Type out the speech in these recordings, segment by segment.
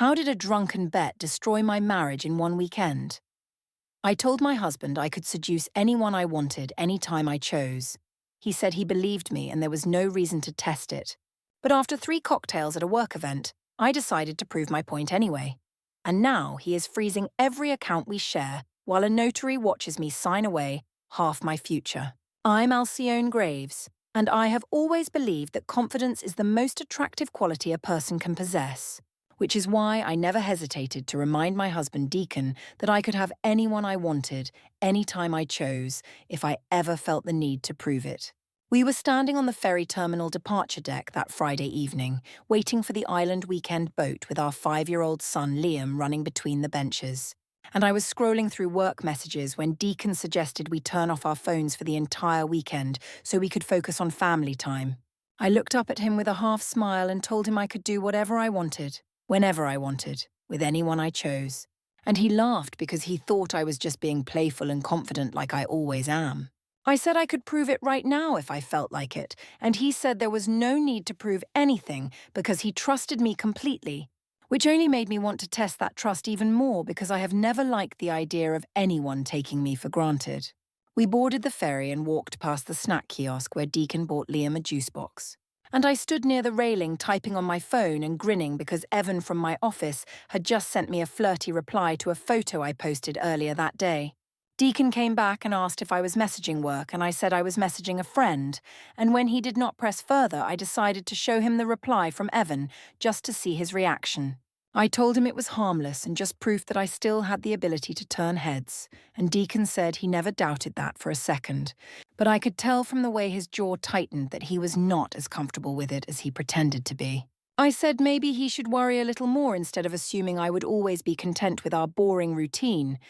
How did a drunken bet destroy my marriage in one weekend? I told my husband I could seduce anyone I wanted anytime I chose. He said he believed me and there was no reason to test it. But after 3 cocktails at a work event, I decided to prove my point anyway. And now he is freezing every account we share while a notary watches me sign away half my future. I'm Alcyone Graves, and I have always believed that confidence is the most attractive quality a person can possess, which is why I never hesitated to remind my husband Deacon that I could have anyone I wanted, anytime I chose, if I ever felt the need to prove it. We were standing on the ferry terminal departure deck that Friday evening, waiting for the island weekend boat with our 5-year-old son Liam running between the benches. And I was scrolling through work messages when Deacon suggested we turn off our phones for the entire weekend so we could focus on family time. I looked up at him with a half smile and told him I could do whatever I wanted, whenever I wanted, with anyone I chose. And he laughed because he thought I was just being playful and confident like I always am. I said I could prove it right now if I felt like it, and he said there was no need to prove anything because he trusted me completely, which only made me want to test that trust even more because I have never liked the idea of anyone taking me for granted. We boarded the ferry and walked past the snack kiosk where Deacon bought Liam a juice box. And I stood near the railing typing on my phone and grinning because Evan from my office had just sent me a flirty reply to a photo I posted earlier that day. Deacon came back and asked if I was messaging work, and I said I was messaging a friend, and when he did not press further, I decided to show him the reply from Evan just to see his reaction. I told him it was harmless and just proof that I still had the ability to turn heads, and Deacon said he never doubted that for a second, but I could tell from the way his jaw tightened that he was not as comfortable with it as he pretended to be. I said maybe he should worry a little more instead of assuming I would always be content with our boring routine,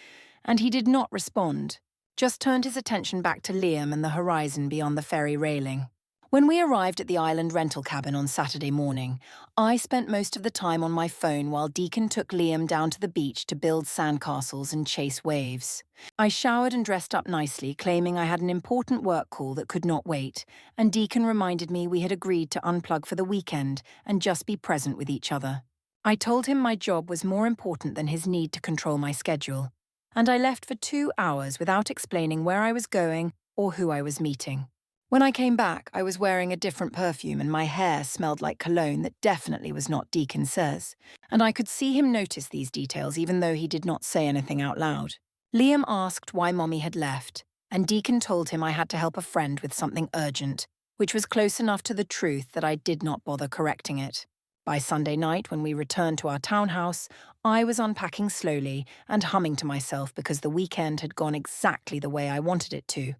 and he did not respond, just turned his attention back to Liam and the horizon beyond the ferry railing. When we arrived at the island rental cabin on Saturday morning, I spent most of the time on my phone while Deacon took Liam down to the beach to build sandcastles and chase waves. I showered and dressed up nicely, claiming I had an important work call that could not wait, and Deacon reminded me we had agreed to unplug for the weekend and just be present with each other. I told him my job was more important than his need to control my schedule, and I left for 2 hours without explaining where I was going or who I was meeting. When I came back, I was wearing a different perfume and my hair smelled like cologne that definitely was not Deacon Says, and I could see him notice these details even though he did not say anything out loud. Liam asked why Mommy had left, and Deacon told him I had to help a friend with something urgent, which was close enough to the truth that I did not bother correcting it. By Sunday night, when we returned to our townhouse, I was unpacking slowly and humming to myself because the weekend had gone exactly the way I wanted it to.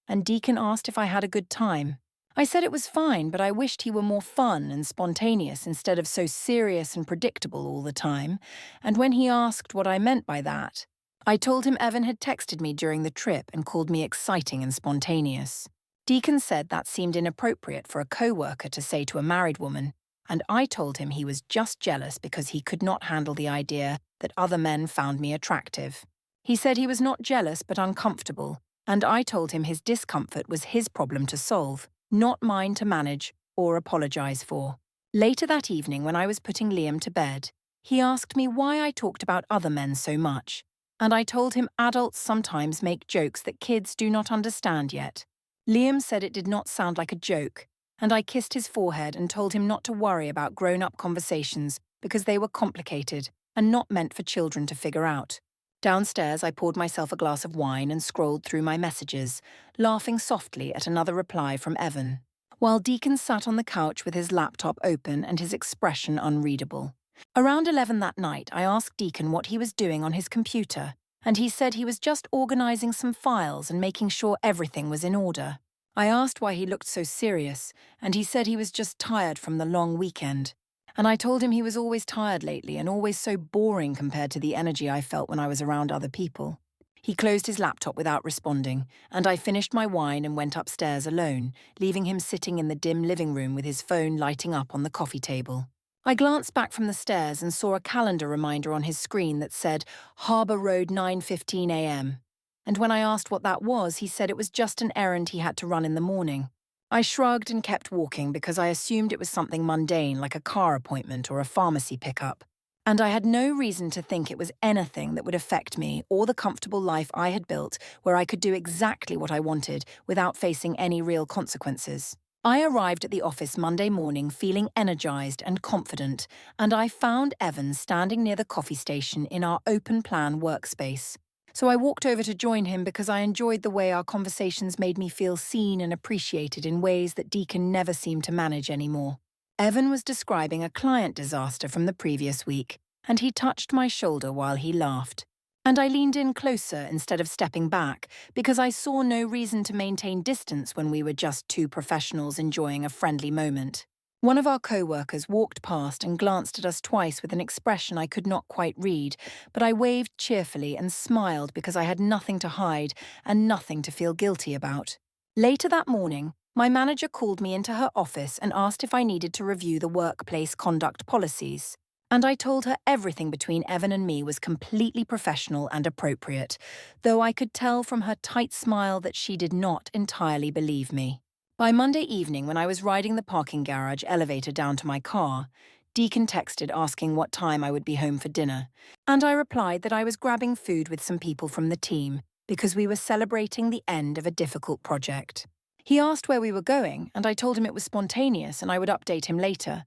And Deacon asked if I had a good time. I said it was fine, but I wished he were more fun and spontaneous instead of so serious and predictable all the time, and when he asked what I meant by that, I told him Evan had texted me during the trip and called me exciting and spontaneous. Deacon said that seemed inappropriate for a co-worker to say to a married woman, and I told him he was just jealous because he could not handle the idea that other men found me attractive. He said he was not jealous but uncomfortable, and I told him his discomfort was his problem to solve, not mine to manage or apologize for. Later that evening, when I was putting Liam to bed, he asked me why I talked about other men so much, and I told him adults sometimes make jokes that kids do not understand yet. Liam said it did not sound like a joke, and I kissed his forehead and told him not to worry about grown-up conversations because they were complicated and not meant for children to figure out. Downstairs, I poured myself a glass of wine and scrolled through my messages, laughing softly at another reply from Evan, while Deacon sat on the couch with his laptop open and his expression unreadable. Around 11 that night, I asked Deacon what he was doing on his computer, and he said he was just organizing some files and making sure everything was in order. I asked why he looked so serious, and he said he was just tired from the long weekend. And I told him he was always tired lately and always so boring compared to the energy I felt when I was around other people. He closed his laptop without responding, and I finished my wine and went upstairs alone, leaving him sitting in the dim living room with his phone lighting up on the coffee table. I glanced back from the stairs and saw a calendar reminder on his screen that said Harbour Road 9:15 a.m. And when I asked what that was, he said it was just an errand he had to run in the morning. I shrugged and kept walking because I assumed it was something mundane like a car appointment or a pharmacy pickup. And I had no reason to think it was anything that would affect me or the comfortable life I had built where I could do exactly what I wanted without facing any real consequences. I arrived at the office Monday morning feeling energized and confident, and I found Evan standing near the coffee station in our open plan workspace. So I walked over to join him because I enjoyed the way our conversations made me feel seen and appreciated in ways that Deacon never seemed to manage anymore. Evan was describing a client disaster from the previous week, and he touched my shoulder while he laughed. And I leaned in closer instead of stepping back, because I saw no reason to maintain distance when we were just two professionals enjoying a friendly moment. One of our co-workers walked past and glanced at us twice with an expression I could not quite read, but I waved cheerfully and smiled because I had nothing to hide and nothing to feel guilty about. Later that morning, my manager called me into her office and asked if I needed to review the workplace conduct policies. And I told her everything between Evan and me was completely professional and appropriate, though I could tell from her tight smile that she did not entirely believe me. By Monday evening, when I was riding the parking garage elevator down to my car, Deacon texted asking what time I would be home for dinner, and I replied that I was grabbing food with some people from the team because we were celebrating the end of a difficult project. He asked where we were going, and I told him it was spontaneous and I would update him later.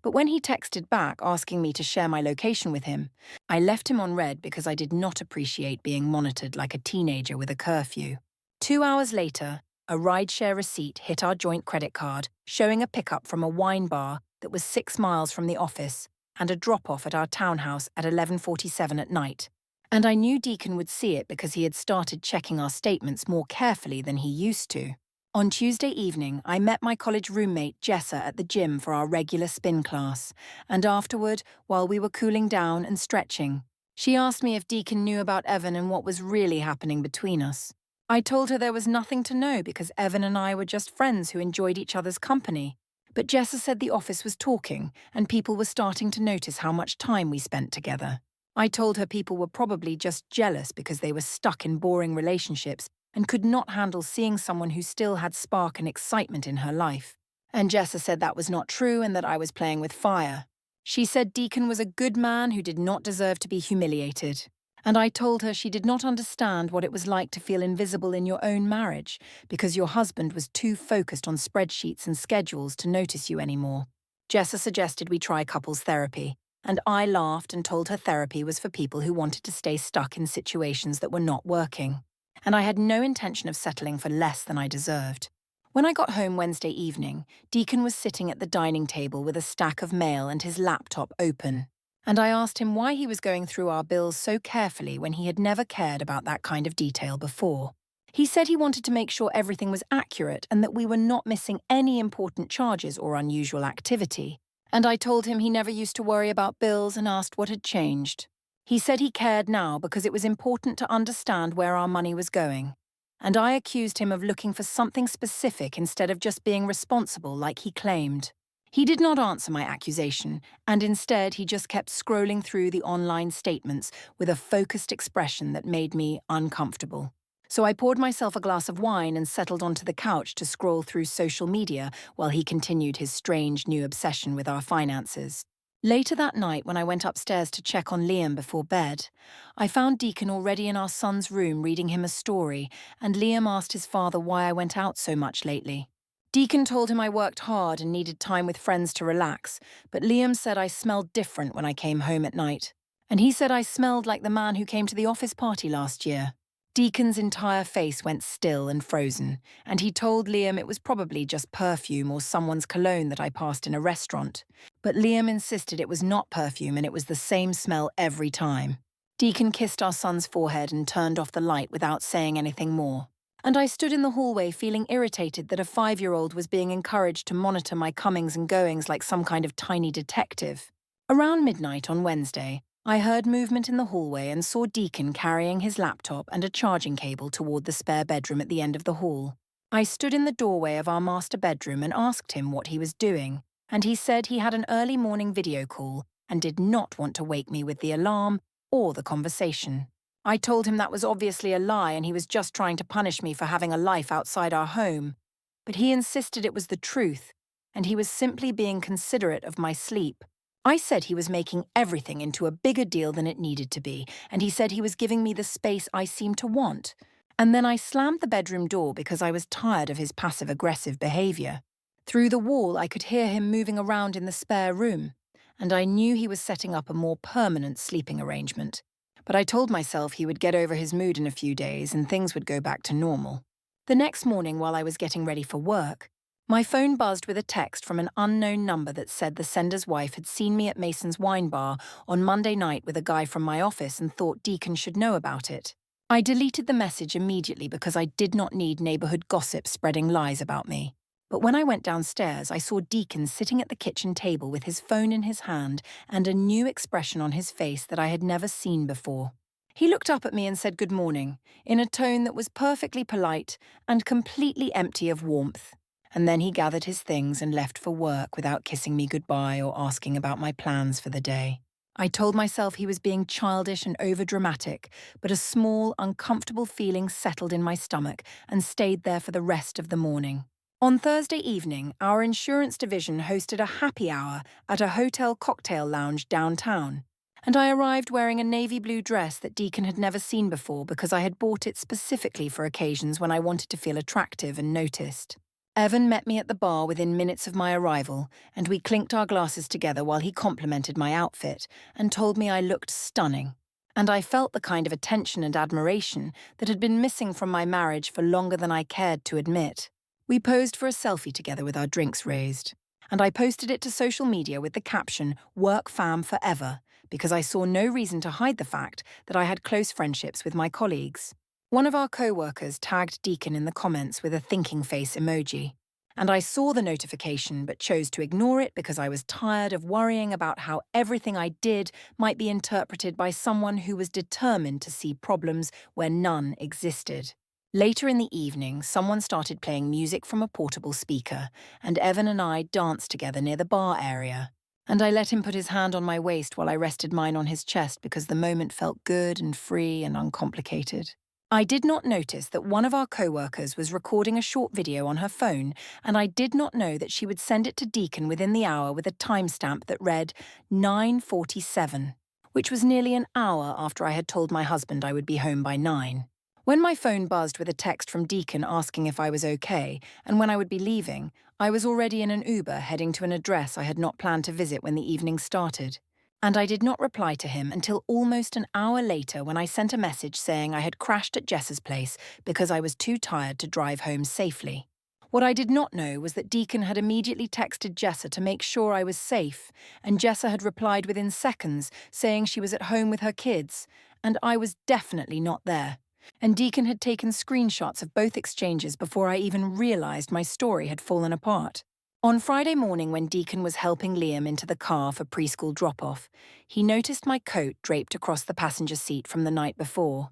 But when he texted back asking me to share my location with him, I left him on red because I did not appreciate being monitored like a teenager with a curfew. 2 hours later, a rideshare receipt hit our joint credit card, showing a pickup from a wine bar that was 6 miles from the office and a drop-off at our townhouse at 11:47 at night. And I knew Deacon would see it because he had started checking our statements more carefully than he used to. On Tuesday evening, I met my college roommate Jessa at the gym for our regular spin class, and afterward, while we were cooling down and stretching, she asked me if Deacon knew about Evan and what was really happening between us. I told her there was nothing to know because Evan and I were just friends who enjoyed each other's company. But Jessa said the office was talking, and people were starting to notice how much time we spent together. I told her people were probably just jealous because they were stuck in boring relationships and could not handle seeing someone who still had spark and excitement in her life. And Jessa said that was not true and that I was playing with fire. She said Deacon was a good man who did not deserve to be humiliated. And I told her she did not understand what it was like to feel invisible in your own marriage because your husband was too focused on spreadsheets and schedules to notice you anymore. Jessa suggested we try couples therapy, and I laughed and told her therapy was for people who wanted to stay stuck in situations that were not working. And I had no intention of settling for less than I deserved. When I got home Wednesday evening, Deacon was sitting at the dining table with a stack of mail and his laptop open. And I asked him why he was going through our bills so carefully when he had never cared about that kind of detail before. He said he wanted to make sure everything was accurate and that we were not missing any important charges or unusual activity. And I told him he never used to worry about bills and asked what had changed. He said he cared now because it was important to understand where our money was going. And I accused him of looking for something specific instead of just being responsible like he claimed. He did not answer my accusation, and instead he just kept scrolling through the online statements with a focused expression that made me uncomfortable. So I poured myself a glass of wine and settled onto the couch to scroll through social media while he continued his strange new obsession with our finances. Later that night, when I went upstairs to check on Liam before bed, I found Deacon already in our son's room reading him a story, and Liam asked his father why I went out so much lately. Deacon told him I worked hard and needed time with friends to relax, but Liam said I smelled different when I came home at night. And he said I smelled like the man who came to the office party last year. Deacon's entire face went still and frozen, and he told Liam it was probably just perfume or someone's cologne that I passed in a restaurant. But Liam insisted it was not perfume and it was the same smell every time. Deacon kissed our son's forehead and turned off the light without saying anything more. And I stood in the hallway feeling irritated that a 5-year-old was being encouraged to monitor my comings and goings like some kind of tiny detective. Around midnight on Wednesday, I heard movement in the hallway and saw Deacon carrying his laptop and a charging cable toward the spare bedroom at the end of the hall. I stood in the doorway of our master bedroom and asked him what he was doing, and he said he had an early morning video call and did not want to wake me with the alarm or the conversation. I told him that was obviously a lie and he was just trying to punish me for having a life outside our home. But he insisted it was the truth, and he was simply being considerate of my sleep. I said he was making everything into a bigger deal than it needed to be, and he said he was giving me the space I seemed to want. And then I slammed the bedroom door because I was tired of his passive-aggressive behavior. Through the wall, I could hear him moving around in the spare room, and I knew he was setting up a more permanent sleeping arrangement. But I told myself he would get over his mood in a few days and things would go back to normal. The next morning, while I was getting ready for work, my phone buzzed with a text from an unknown number that said the sender's wife had seen me at Mason's wine bar on Monday night with a guy from my office and thought Deacon should know about it. I deleted the message immediately because I did not need neighborhood gossip spreading lies about me. But when I went downstairs, I saw Deacon sitting at the kitchen table with his phone in his hand and a new expression on his face that I had never seen before. He looked up at me and said good morning, in a tone that was perfectly polite and completely empty of warmth. And then he gathered his things and left for work without kissing me goodbye or asking about my plans for the day. I told myself he was being childish and overdramatic, but a small, uncomfortable feeling settled in my stomach and stayed there for the rest of the morning. On Thursday evening, our insurance division hosted a happy hour at a hotel cocktail lounge downtown, and I arrived wearing a navy blue dress that Deacon had never seen before because I had bought it specifically for occasions when I wanted to feel attractive and noticed. Evan met me at the bar within minutes of my arrival, and we clinked our glasses together while he complimented my outfit and told me I looked stunning. And I felt the kind of attention and admiration that had been missing from my marriage for longer than I cared to admit. We posed for a selfie together with our drinks raised, and I posted it to social media with the caption, "Work fam forever," because I saw no reason to hide the fact that I had close friendships with my colleagues. One of our co-workers tagged Deacon in the comments with a thinking face emoji, and I saw the notification but chose to ignore it because I was tired of worrying about how everything I did might be interpreted by someone who was determined to see problems where none existed. Later in the evening, someone started playing music from a portable speaker, and Evan and I danced together near the bar area. And I let him put his hand on my waist while I rested mine on his chest because the moment felt good and free and uncomplicated. I did not notice that one of our co-workers was recording a short video on her phone, and I did not know that she would send it to Deacon within the hour with a timestamp that read 9:47, which was nearly an hour after I had told my husband I would be home by 9. When my phone buzzed with a text from Deacon asking if I was okay and when I would be leaving, I was already in an Uber heading to an address I had not planned to visit when the evening started. And I did not reply to him until almost an hour later when I sent a message saying I had crashed at Jessa's place because I was too tired to drive home safely. What I did not know was that Deacon had immediately texted Jessa to make sure I was safe, and Jessa had replied within seconds saying she was at home with her kids, and I was definitely not there. And Deacon had taken screenshots of both exchanges before I even realized my story had fallen apart. On Friday morning, when Deacon was helping Liam into the car for preschool drop-off, he noticed my coat draped across the passenger seat from the night before,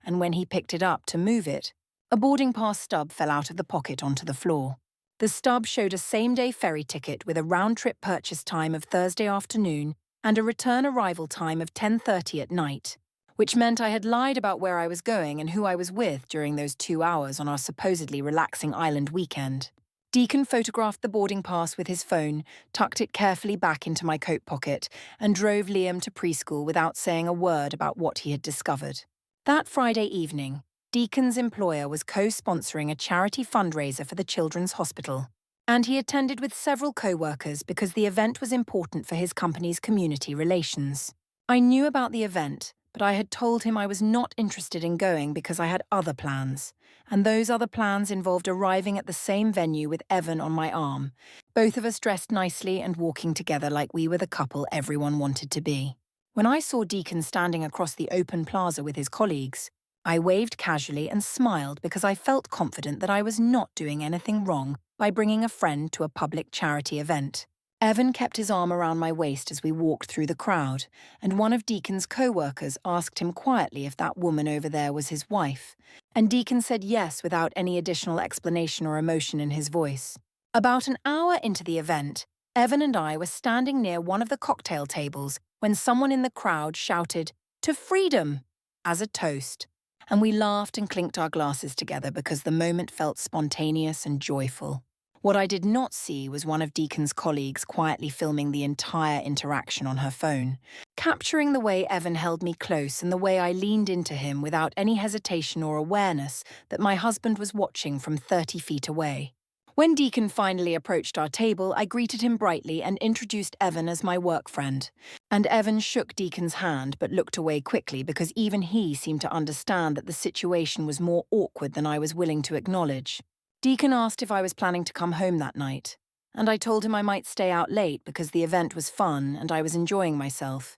and when he picked it up to move it, a boarding pass stub fell out of the pocket onto the floor. The stub showed a same-day ferry ticket with a round-trip purchase time of Thursday afternoon and a return arrival time of 10:30 at night, which meant I had lied about where I was going and who I was with during those 2 hours on our supposedly relaxing island weekend. Deacon photographed the boarding pass with his phone, tucked it carefully back into my coat pocket, and drove Liam to preschool without saying a word about what he had discovered. That Friday evening, Deacon's employer was co-sponsoring a charity fundraiser for the Children's Hospital, and he attended with several co-workers because the event was important for his company's community relations. I knew about the event, but I had told him I was not interested in going because I had other plans, and those other plans involved arriving at the same venue with Evan on my arm, both of us dressed nicely and walking together like we were the couple everyone wanted to be. When I saw Deacon standing across the open plaza with his colleagues, I waved casually and smiled because I felt confident that I was not doing anything wrong by bringing a friend to a public charity event. Evan kept his arm around my waist as we walked through the crowd, and one of Deacon's co-workers asked him quietly if that woman over there was his wife, and Deacon said yes without any additional explanation or emotion in his voice. About an hour into the event, Evan and I were standing near one of the cocktail tables when someone in the crowd shouted, "To freedom!" as a toast, and we laughed and clinked our glasses together because the moment felt spontaneous and joyful. What I did not see was one of Deacon's colleagues quietly filming the entire interaction on her phone, capturing the way Evan held me close and the way I leaned into him without any hesitation or awareness that my husband was watching from 30 feet away. When Deacon finally approached our table, I greeted him brightly and introduced Evan as my work friend. And Evan shook Deacon's hand but looked away quickly because even he seemed to understand that the situation was more awkward than I was willing to acknowledge. Deacon asked if I was planning to come home that night, and I told him I might stay out late because the event was fun and I was enjoying myself.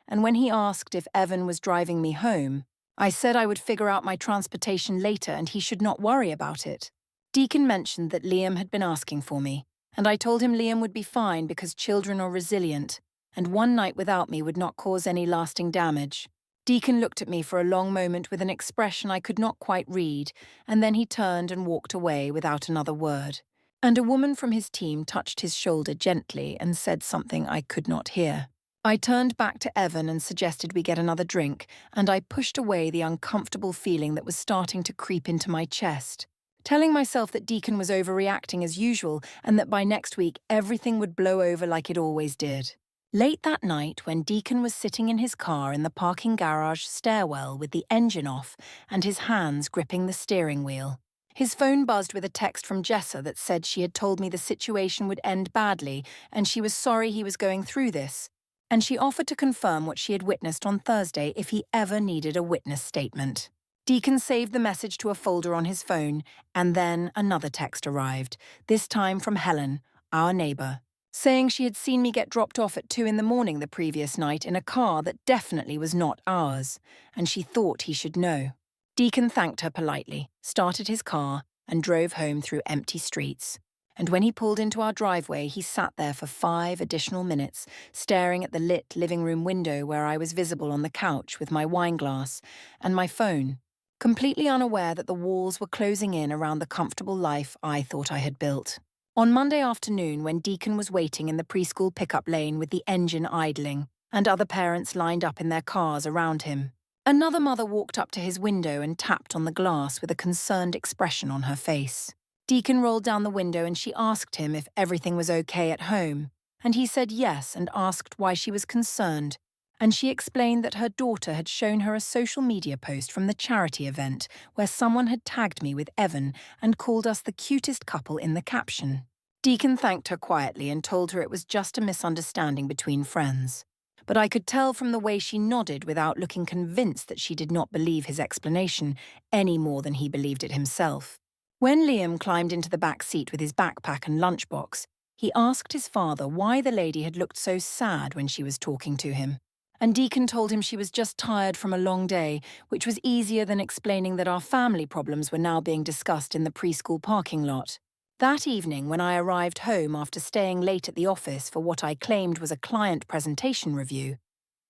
And when he asked if Evan was driving me home, I said I would figure out my transportation later and he should not worry about it. Deacon mentioned that Liam had been asking for me, and I told him Liam would be fine because children are resilient, and one night without me would not cause any lasting damage. Deacon looked at me for a long moment with an expression I could not quite read, and then he turned and walked away without another word. And a woman from his team touched his shoulder gently and said something I could not hear. I turned back to Evan and suggested we get another drink, and I pushed away the uncomfortable feeling that was starting to creep into my chest, telling myself that Deacon was overreacting as usual and that by next week everything would blow over like it always did. Late that night, when Deacon was sitting in his car in the parking garage stairwell with the engine off and his hands gripping the steering wheel, his phone buzzed with a text from Jessa that said she had told me the situation would end badly and she was sorry he was going through this, and she offered to confirm what she had witnessed on Thursday if he ever needed a witness statement. Deacon saved the message to a folder on his phone, and then another text arrived, this time from Helen, our neighbor, saying she had seen me get dropped off at 2 a.m. the previous night in a car that definitely was not ours, and she thought he should know. Deacon thanked her politely, started his car, and drove home through empty streets. And when he pulled into our driveway, he sat there for 5 additional minutes, staring at the lit living room window where I was visible on the couch with my wine glass and my phone, completely unaware that the walls were closing in around the comfortable life I thought I had built. On Monday afternoon, when Deacon was waiting in the preschool pickup lane with the engine idling and other parents lined up in their cars around him, another mother walked up to his window and tapped on the glass with a concerned expression on her face. Deacon rolled down the window and she asked him if everything was okay at home, and he said yes and asked why she was concerned. And she explained that her daughter had shown her a social media post from the charity event where someone had tagged me with Evan and called us the cutest couple in the caption. Deacon thanked her quietly and told her it was just a misunderstanding between friends. But I could tell from the way she nodded without looking convinced that she did not believe his explanation any more than he believed it himself. When Liam climbed into the back seat with his backpack and lunchbox, he asked his father why the lady had looked so sad when she was talking to him. And Deacon told him she was just tired from a long day, which was easier than explaining that our family problems were now being discussed in the preschool parking lot. That evening, when I arrived home after staying late at the office for what I claimed was a client presentation review,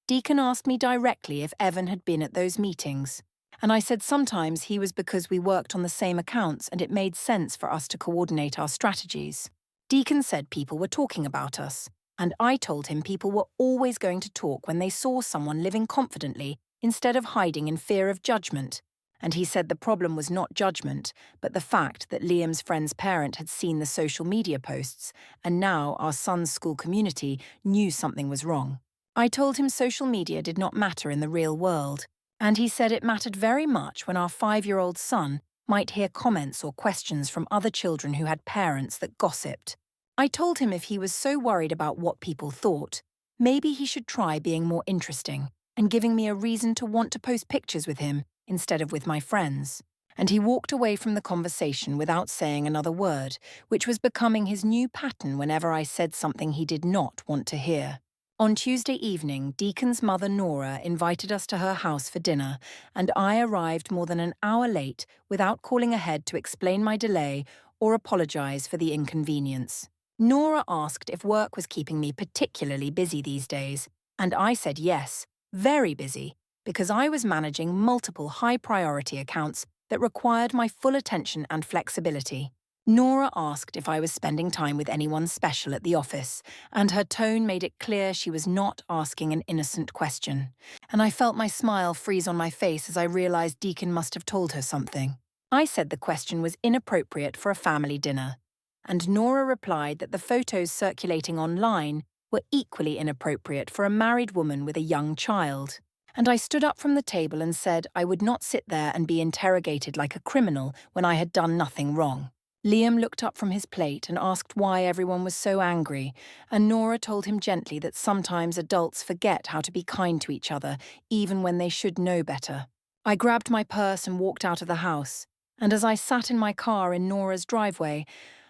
Deacon asked me directly if Evan had been at those meetings, and I said sometimes he was because we worked on the same accounts and it made sense for us to coordinate our strategies. Deacon said people were talking about us, and I told him people were always going to talk when they saw someone living confidently instead of hiding in fear of judgment. And he said the problem was not judgment, but the fact that Liam's friend's parent had seen the social media posts, and now our son's school community knew something was wrong. I told him social media did not matter in the real world, and he said it mattered very much when our 5-year-old son might hear comments or questions from other children who had parents that gossiped. I told him if he was so worried about what people thought, maybe he should try being more interesting and giving me a reason to want to post pictures with him instead of with my friends. And he walked away from the conversation without saying another word, which was becoming his new pattern whenever I said something he did not want to hear. On Tuesday evening, Deacon's mother Nora invited us to her house for dinner, and I arrived more than an hour late without calling ahead to explain my delay or apologize for the inconvenience. Nora asked if work was keeping me particularly busy these days, and I said yes, very busy, because I was managing multiple high-priority accounts that required my full attention and flexibility. Nora asked if I was spending time with anyone special at the office, and her tone made it clear she was not asking an innocent question, and I felt my smile freeze on my face as I realized Deacon must have told her something. I said the question was inappropriate for a family dinner, and Nora replied that the photos circulating online were equally inappropriate for a married woman with a young child. And I stood up from the table and said I would not sit there and be interrogated like a criminal when I had done nothing wrong. Liam looked up from his plate and asked why everyone was so angry, and Nora told him gently that sometimes adults forget how to be kind to each other, even when they should know better. I grabbed my purse and walked out of the house, and as I sat in my car in Nora's driveway,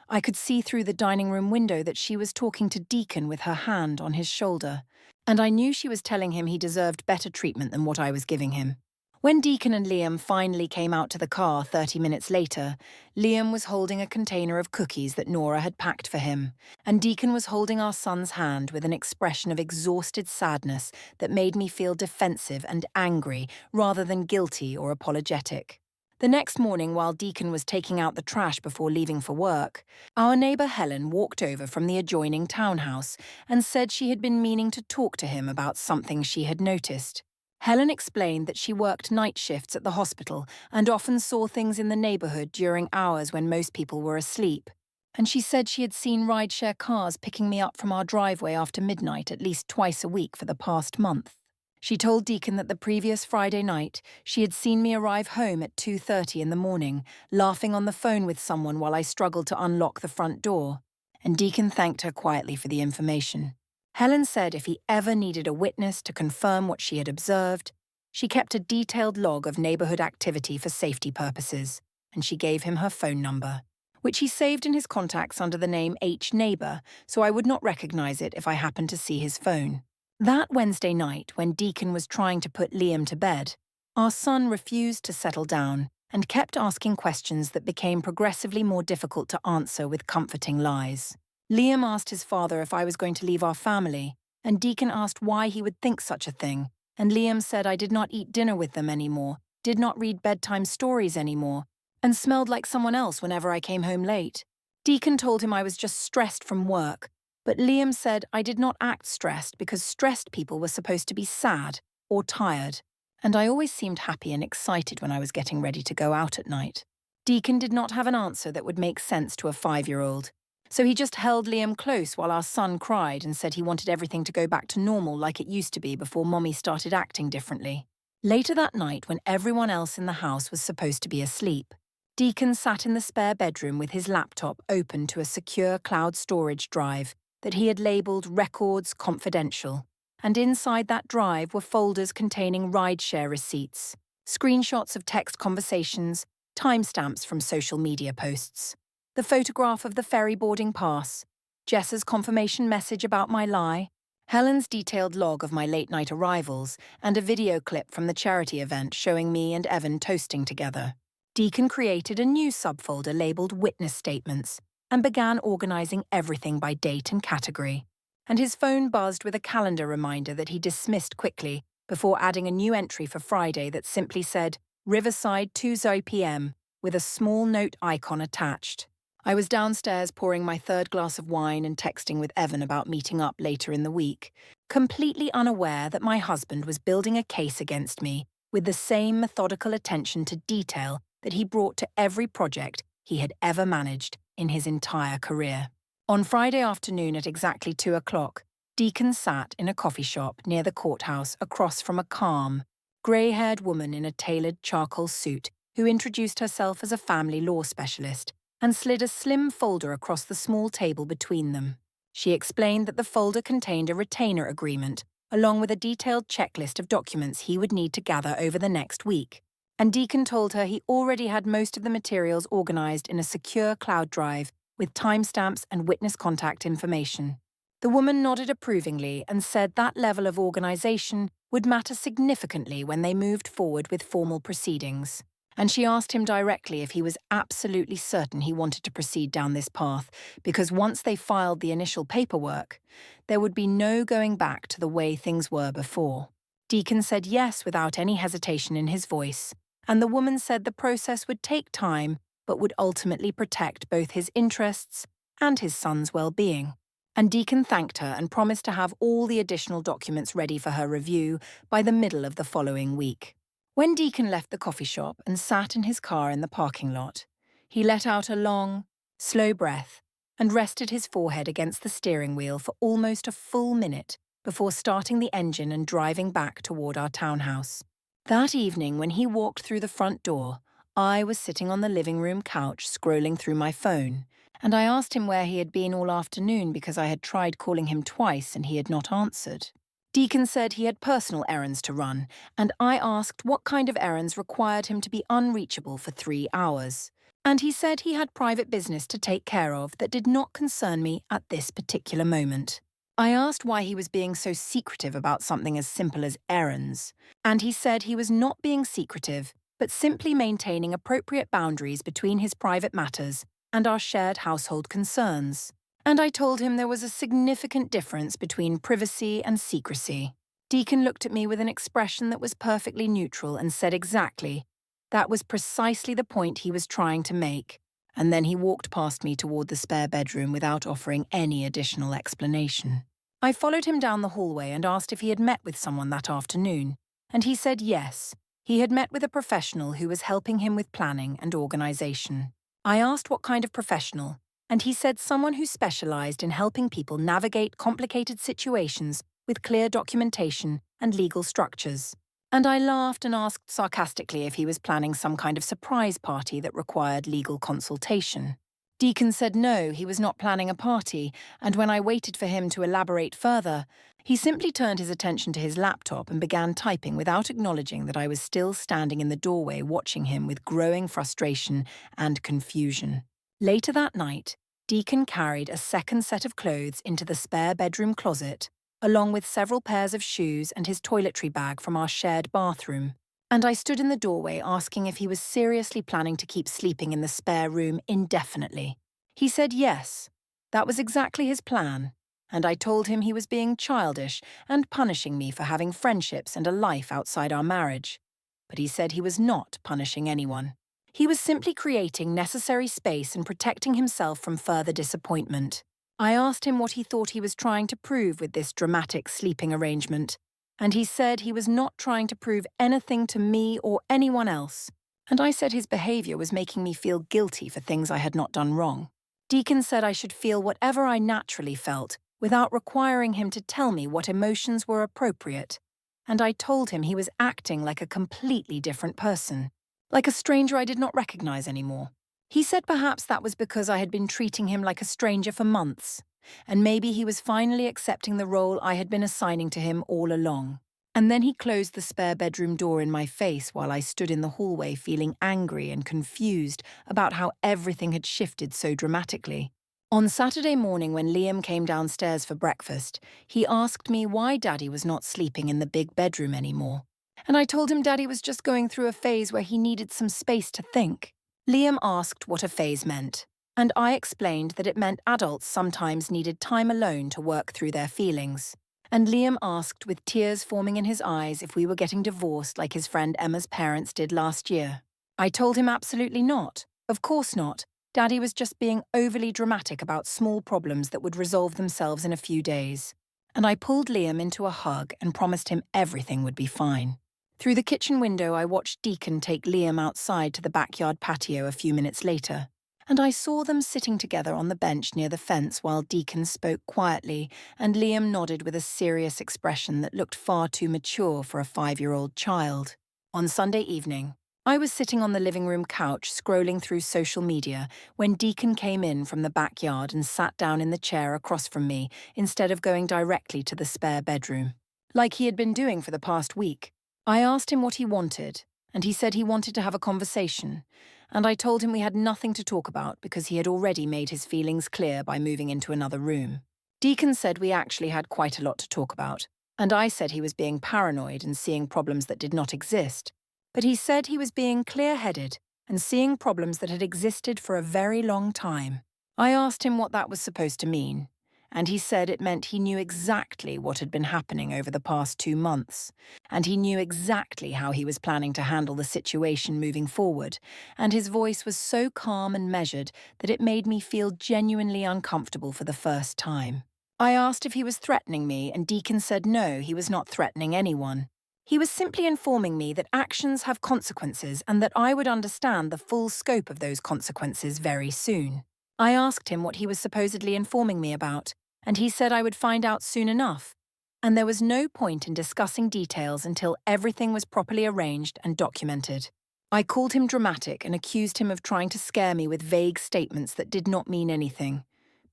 I could see through the dining room window that she was talking to Deacon with her hand on his shoulder, and I knew she was telling him he deserved better treatment than what I was giving him. When Deacon and Liam finally came out to the car 30 minutes later, Liam was holding a container of cookies that Nora had packed for him, and Deacon was holding our son's hand with an expression of exhausted sadness that made me feel defensive and angry rather than guilty or apologetic. The next morning, while Deacon was taking out the trash before leaving for work, our neighbour Helen walked over from the adjoining townhouse and said she had been meaning to talk to him about something she had noticed. Helen explained that she worked night shifts at the hospital and often saw things in the neighbourhood during hours when most people were asleep. And she said she had seen rideshare cars picking me up from our driveway after midnight at least twice a week for the past month. She told Deacon that the previous Friday night, she had seen me arrive home at 2:30 in the morning, laughing on the phone with someone while I struggled to unlock the front door. And Deacon thanked her quietly for the information. Helen said if he ever needed a witness to confirm what she had observed, she kept a detailed log of neighbourhood activity for safety purposes, and she gave him her phone number, which he saved in his contacts under the name H Neighbour, so I would not recognise it if I happened to see his phone. That Wednesday night, when Deacon was trying to put Liam to bed, our son refused to settle down and kept asking questions that became progressively more difficult to answer with comforting lies. Liam asked his father if I was going to leave our family, and Deacon asked why he would think such a thing, and Liam said I did not eat dinner with them anymore, did not read bedtime stories anymore, and smelled like someone else whenever I came home late. Deacon told him I was just stressed from work, but Liam said I did not act stressed because stressed people were supposed to be sad or tired, and I always seemed happy and excited when I was getting ready to go out at night. Deacon did not have an answer that would make sense to a 5-year-old. So he just held Liam close while our son cried and said he wanted everything to go back to normal like it used to be before Mommy started acting differently. Later that night, when everyone else in the house was supposed to be asleep, Deacon sat in the spare bedroom with his laptop open to a secure cloud storage drive that he had labelled Records Confidential, and inside that drive were folders containing rideshare receipts, screenshots of text conversations, timestamps from social media posts, the photograph of the ferry boarding pass, Jessa's confirmation message about my lie, Helen's detailed log of my late-night arrivals, and a video clip from the charity event showing me and Evan toasting together. Deacon created a new subfolder labelled Witness Statements and began organising everything by date and category. And his phone buzzed with a calendar reminder that he dismissed quickly before adding a new entry for Friday that simply said, Riverside 2:00 p.m., with a small note icon attached. I was downstairs pouring my third glass of wine and texting with Evan about meeting up later in the week, completely unaware that my husband was building a case against me with the same methodical attention to detail that he brought to every project he had ever managed in his entire career. On Friday afternoon at exactly 2:00, Deacon sat in a coffee shop near the courthouse across from a calm, grey-haired woman in a tailored charcoal suit who introduced herself as a family law specialist and slid a slim folder across the small table between them. She explained that the folder contained a retainer agreement, along with a detailed checklist of documents he would need to gather over the next week, and Deacon told her he already had most of the materials organised in a secure cloud drive with timestamps and witness contact information. The woman nodded approvingly and said that level of organisation would matter significantly when they moved forward with formal proceedings. And she asked him directly if he was absolutely certain he wanted to proceed down this path, because once they filed the initial paperwork, there would be no going back to the way things were before. Deacon said yes without any hesitation in his voice, and the woman said the process would take time but would ultimately protect both his interests and his son's well-being. And Deacon thanked her and promised to have all the additional documents ready for her review by the middle of the following week. When Deacon left the coffee shop and sat in his car in the parking lot, he let out a long, slow breath and rested his forehead against the steering wheel for almost a full minute before starting the engine and driving back toward our townhouse. That evening, when he walked through the front door, I was sitting on the living room couch scrolling through my phone, and I asked him where he had been all afternoon because I had tried calling him twice and he had not answered. Deacon said he had personal errands to run, and I asked what kind of errands required him to be unreachable for 3 hours. And he said he had private business to take care of that did not concern me at this particular moment. I asked why he was being so secretive about something as simple as errands, and he said he was not being secretive, but simply maintaining appropriate boundaries between his private matters and our shared household concerns. And I told him there was a significant difference between privacy and secrecy. Deacon looked at me with an expression that was perfectly neutral and said exactly, that was precisely the point he was trying to make, and then he walked past me toward the spare bedroom without offering any additional explanation. I followed him down the hallway and asked if he had met with someone that afternoon, and he said yes, he had met with a professional who was helping him with planning and organization. I asked what kind of professional, and he said someone who specialized in helping people navigate complicated situations with clear documentation and legal structures. And I laughed and asked sarcastically if he was planning some kind of surprise party that required legal consultation. Deacon said no, he was not planning a party, and when I waited for him to elaborate further, he simply turned his attention to his laptop and began typing without acknowledging that I was still standing in the doorway watching him with growing frustration and confusion. Later that night, Deacon carried a second set of clothes into the spare bedroom closet, along with several pairs of shoes and his toiletry bag from our shared bathroom, and I stood in the doorway asking if he was seriously planning to keep sleeping in the spare room indefinitely. He said yes, that was exactly his plan, and I told him he was being childish and punishing me for having friendships and a life outside our marriage. But he said he was not punishing anyone. He was simply creating necessary space and protecting himself from further disappointment. I asked him what he thought he was trying to prove with this dramatic sleeping arrangement, and he said he was not trying to prove anything to me or anyone else, and I said his behavior was making me feel guilty for things I had not done wrong. Deacon said I should feel whatever I naturally felt without requiring him to tell me what emotions were appropriate, and I told him he was acting like a completely different person, like a stranger I did not recognize anymore. He said perhaps that was because I had been treating him like a stranger for months, and maybe he was finally accepting the role I had been assigning to him all along. And then he closed the spare bedroom door in my face while I stood in the hallway feeling angry and confused about how everything had shifted so dramatically. On Saturday morning when Liam came downstairs for breakfast, he asked me why Daddy was not sleeping in the big bedroom anymore. And I told him Daddy was just going through a phase where he needed some space to think. Liam asked what a phase meant, and I explained that it meant adults sometimes needed time alone to work through their feelings. And Liam asked with tears forming in his eyes if we were getting divorced like his friend Emma's parents did last year. I told him absolutely not. Of course not. Daddy was just being overly dramatic about small problems that would resolve themselves in a few days. And I pulled Liam into a hug and promised him everything would be fine. Through the kitchen window, I watched Deacon take Liam outside to the backyard patio a few minutes later, and I saw them sitting together on the bench near the fence while Deacon spoke quietly and Liam nodded with a serious expression that looked far too mature for a 5-year-old child. On Sunday evening, I was sitting on the living room couch scrolling through social media when Deacon came in from the backyard and sat down in the chair across from me instead of going directly to the spare bedroom, like he had been doing for the past week. I asked him what he wanted, and he said he wanted to have a conversation, and I told him we had nothing to talk about because he had already made his feelings clear by moving into another room. Deacon said we actually had quite a lot to talk about, and I said he was being paranoid and seeing problems that did not exist. But he said he was being clear-headed and seeing problems that had existed for a very long time. I asked him what that was supposed to mean, and he said it meant he knew exactly what had been happening over the past 2 months, and he knew exactly how he was planning to handle the situation moving forward, and his voice was so calm and measured that it made me feel genuinely uncomfortable for the first time. I asked if he was threatening me, and Deacon said no, he was not threatening anyone. He was simply informing me that actions have consequences and that I would understand the full scope of those consequences very soon. I asked him what he was supposedly informing me about, and he said I would find out soon enough. And there was no point in discussing details until everything was properly arranged and documented. I called him dramatic and accused him of trying to scare me with vague statements that did not mean anything.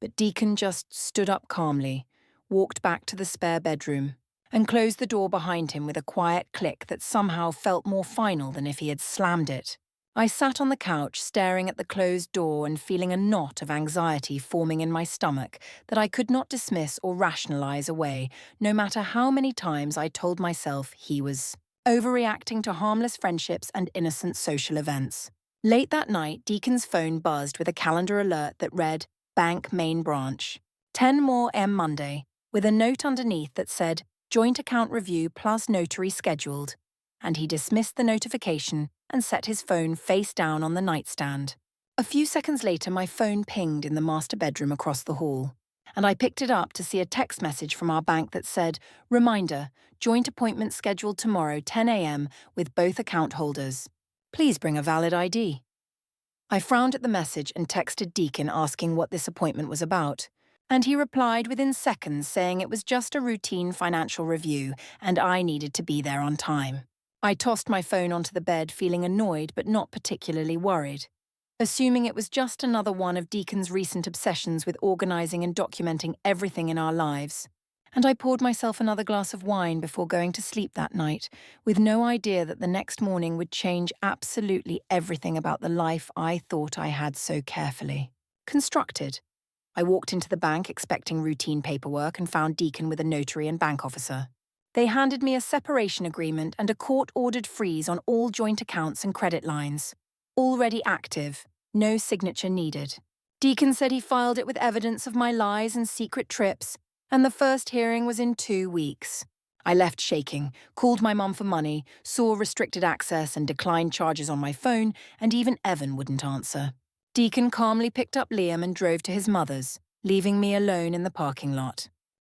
But Deacon just stood up calmly, walked back to the spare bedroom, and closed the door behind him with a quiet click that somehow felt more final than if he had slammed it. I sat on the couch staring at the closed door and feeling a knot of anxiety forming in my stomach that I could not dismiss or rationalize away, no matter how many times I told myself he was overreacting to harmless friendships and innocent social events. Late that night, Deacon's phone buzzed with a calendar alert that read, Bank Main Branch, 10 more M Monday, with a note underneath that said, Joint account review plus notary scheduled. And he dismissed the notification and set his phone face down on the nightstand. A few seconds later, my phone pinged in the master bedroom across the hall, and I picked it up to see a text message from our bank that said, Reminder, joint appointment scheduled tomorrow 10 a.m. with both account holders. Please bring a valid ID. I frowned at the message and texted Deacon asking what this appointment was about, and he replied within seconds saying it was just a routine financial review and I needed to be there on time. I tossed my phone onto the bed feeling annoyed but not particularly worried, assuming it was just another one of Deacon's recent obsessions with organizing and documenting everything in our lives. And I poured myself another glass of wine before going to sleep that night, with no idea that the next morning would change absolutely everything about the life I thought I had so carefully constructed. I walked into the bank expecting routine paperwork and found Deacon with a notary and bank officer. They handed me a separation agreement and a court-ordered freeze on all joint accounts and credit lines. Already active, no signature needed. Deacon said he filed it with evidence of my lies and secret trips, and the first hearing was in 2 weeks. I left shaking, called my mum for money, saw restricted access and declined charges on my phone, and even Evan wouldn't answer. Deacon calmly picked up Liam and drove to his mother's, leaving me alone in the parking lot.